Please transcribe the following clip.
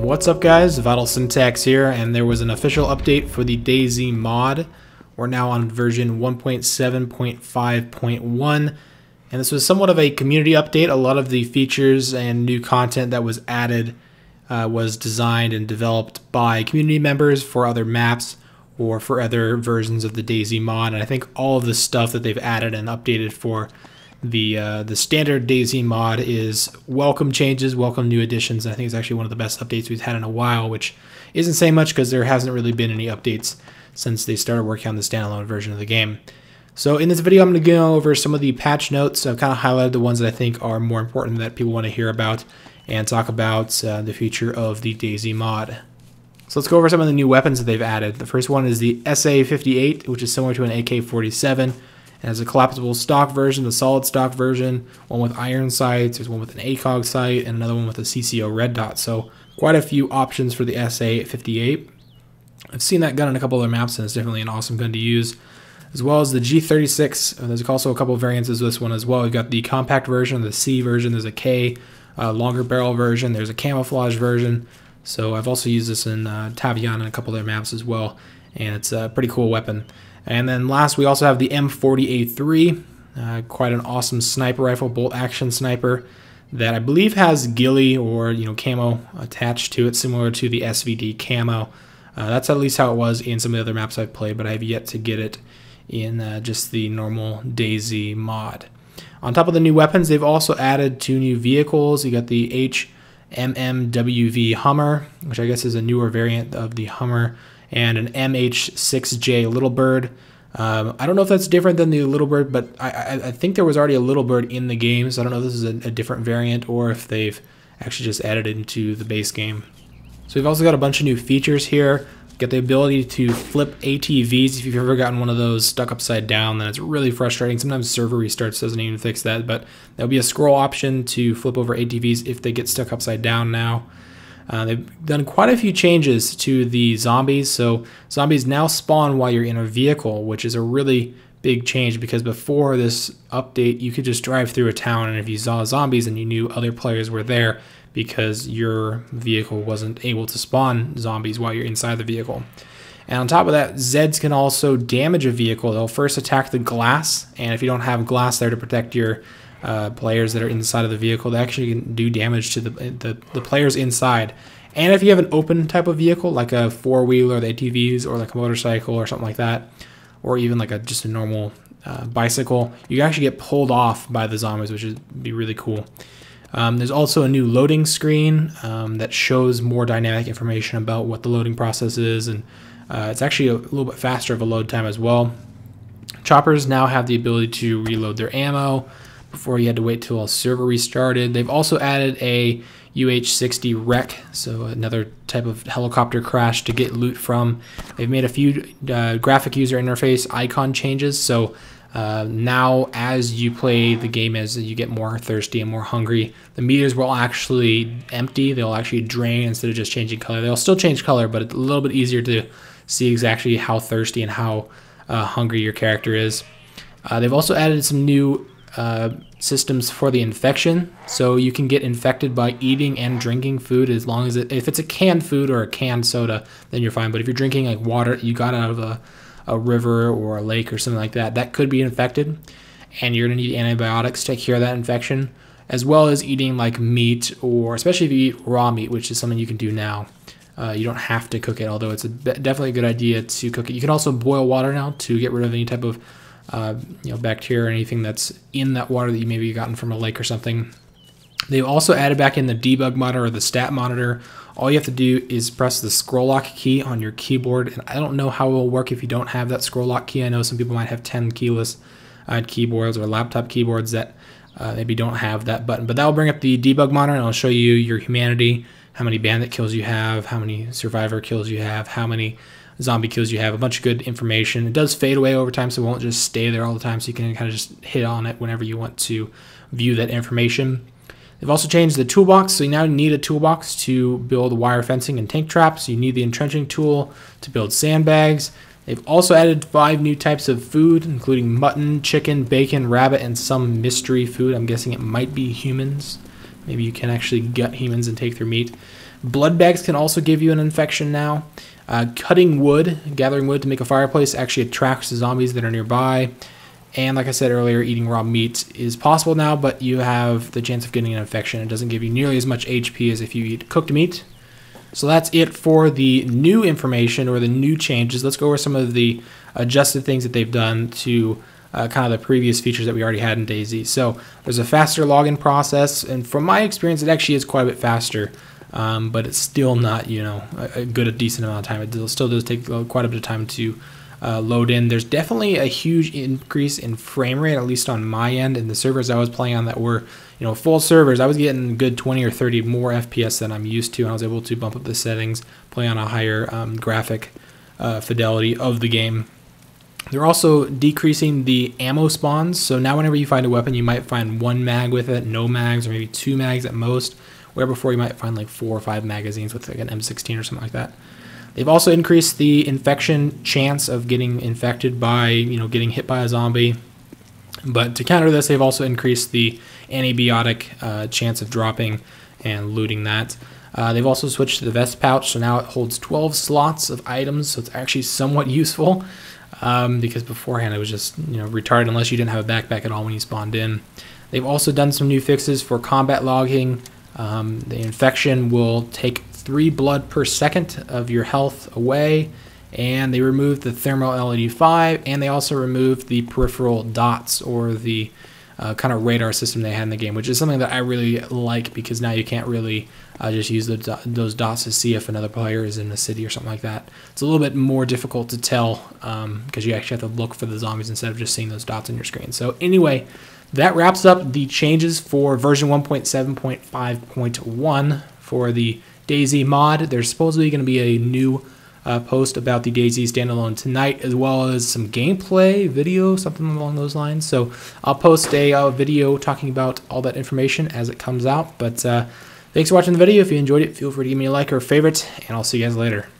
What's up guys, VitalSyntax here, and there was an official update for the DayZ mod. We're now on version 1.7.5.1, and this was somewhat of a community update. A lot of the features and new content that was added was designed and developed by community members for other maps or for other versions of the DayZ mod, and I think all of the stuff that they've added and updated for the standard DayZ mod is welcome changes, welcome new additions, and I think it's actually one of the best updates we've had in a while, which isn't saying much because there hasn't really been any updates since they started working on the standalone version of the game. So in this video I'm going to go over some of the patch notes. I've kind of highlighted the ones that I think are more important that people want to hear about and talk about the future of the DayZ mod. So let's go over some of the new weapons that they've added. The first one is the SA-58, which is similar to an AK-47. It has a collapsible stock version, a solid stock version, one with iron sights, there's one with an ACOG sight, and another one with a CCO red dot. So quite a few options for the SA-58. I've seen that gun in a couple other maps, and it's definitely an awesome gun to use. As well as the G36, there's also a couple of variants of this one as well. We've got the compact version, the C version, there's a K, longer barrel version, there's a camouflage version. So I've also used this in Tavian and a couple other maps as well, and it's a pretty cool weapon. And then last, we also have the M40A3, quite an awesome sniper rifle, bolt action sniper that I believe has ghillie or camo attached to it, similar to the SVD camo. That's at least how it was in some of the other maps I've played, but I have yet to get it in just the normal DayZ mod. On top of the new weapons, they've also added 2 new vehicles. You got the HMMWV Hummer, which I guess is a newer variant of the Hummer, and an MH6J Little Bird. I don't know if that's different than the Little Bird, but I think there was already a Little Bird in the game, so I don't know if this is a different variant or if they've actually just added it into the base game. So we've also got a bunch of new features here. Get the ability to flip ATVs. If you've ever gotten one of those stuck upside down, then it's really frustrating. Sometimes server restarts doesn't even fix that, but there'll be a scroll option to flip over ATVs if they get stuck upside down now. They've done quite a few changes to the zombies. So zombies now spawn while you're in a vehicle, which is a really big change because before this update, you could just drive through a town, and if you saw zombies and you knew other players were there because your vehicle wasn't able to spawn zombies while you're inside the vehicle. And on top of that, Zeds can also damage a vehicle. They'll first attack the glass, and if you don't have glass there to protect your players that are inside of the vehicle, they actually can do damage to the players inside. And if you have an open type of vehicle, like a four-wheeler, the ATVs, or like a motorcycle or something like that, or even like just a normal bicycle, you can actually get pulled off by the zombies, which would be really cool. There's also a new loading screen that shows more dynamic information about what the loading process is, and it's actually a little bit faster of a load time as well. Choppers now have the ability to reload their ammo. Before you had to wait till a server restarted. They've also added a UH-60 wreck, so another type of helicopter crash to get loot from. They've made a few graphic user interface icon changes, so now as you play the game, as you get more thirsty and more hungry, the meters will actually empty. They'll actually drain instead of just changing color. They'll still change color, but it's a little bit easier to see exactly how thirsty and how hungry your character is. They've also added some new systems for the infection, so you can get infected by eating and drinking food, as long as if it's a canned food or a canned soda, then you're fine. But if you're drinking like water you got out of a river or a lake or something like that, that could be infected, and you're gonna need antibiotics to take care of that infection, as well as eating like meat, or especially if you eat raw meat, which is something you can do now. You don't have to cook it, although it's definitely a good idea to cook it. You can also boil water now to get rid of any type of bacteria or anything that's in that water that you maybe gotten from a lake or something. They've also added back in the debug monitor or the stat monitor. All you have to do is press the scroll lock key on your keyboard, and I don't know how it will work if you don't have that scroll lock key. I know some people might have 10 keyless keyboards or laptop keyboards that maybe don't have that button, but that will bring up the debug monitor, and it'll show you your humanity, how many bandit kills you have, how many survivor kills you have, how many zombie kills you have, a bunch of good information. It does fade away over time, so it won't just stay there all the time, so you can kind of just hit on it whenever you want to view that information. They've also changed the toolbox, so you now need a toolbox to build wire fencing and tank traps. You need the entrenching tool to build sandbags. They've also added 5 new types of food, including mutton, chicken, bacon, rabbit, and some mystery food. I'm guessing it might be humans. Maybe you can actually gut humans and take their meat. Blood bags can also give you an infection now. Cutting wood, gathering wood to make a fireplace actually attracts the zombies that are nearby. And like I said earlier, eating raw meat is possible now, but you have the chance of getting an infection. It doesn't give you nearly as much HP as if you eat cooked meat. So that's it for the new information or the new changes. Let's go over some of the adjusted things that they've done to kind of the previous features that we already had in DayZ. So there's a faster login process, and from my experience, it actually is quite a bit faster. But it's still not, a decent amount of time. It still does take quite a bit of time to load in. There's definitely a huge increase in frame rate, at least on my end. In the servers I was playing on that were, full servers, I was getting a good 20 or 30 more FPS than I'm used to, and I was able to bump up the settings, play on a higher graphic fidelity of the game. They're also decreasing the ammo spawns, so now whenever you find a weapon, you might find 1 mag with it, no mags, or maybe 2 mags at most, where before you might find like 4 or 5 magazines with like an M16 or something like that. They've also increased the infection chance of getting infected by, getting hit by a zombie. But to counter this, they've also increased the antibiotic chance of dropping and looting that. They've also switched to the vest pouch, so now it holds 12 slots of items, so it's actually somewhat useful. Because beforehand it was just retarded unless you didn't have a backpack at all when you spawned in. They've also done some new fixes for combat logging. The infection will take 3 blood per second of your health away, and they removed the thermal LED 5, and they also removed the peripheral dots, or the kind of radar system they had in the game, which is something that I really like, because now you can't really just use those dots to see if another player is in the city or something like that. It's a little bit more difficult to tell because you actually have to look for the zombies instead of just seeing those dots on your screen. So anyway, that wraps up the changes for version 1.7.5.1 for the DayZ mod. There's supposedly going to be a new post about the DayZ standalone tonight, as well as some gameplay video, something along those lines. So I'll post a video talking about all that information as it comes out. But thanks for watching the video. If you enjoyed it, feel free to give me a like or a favorite, and I'll see you guys later.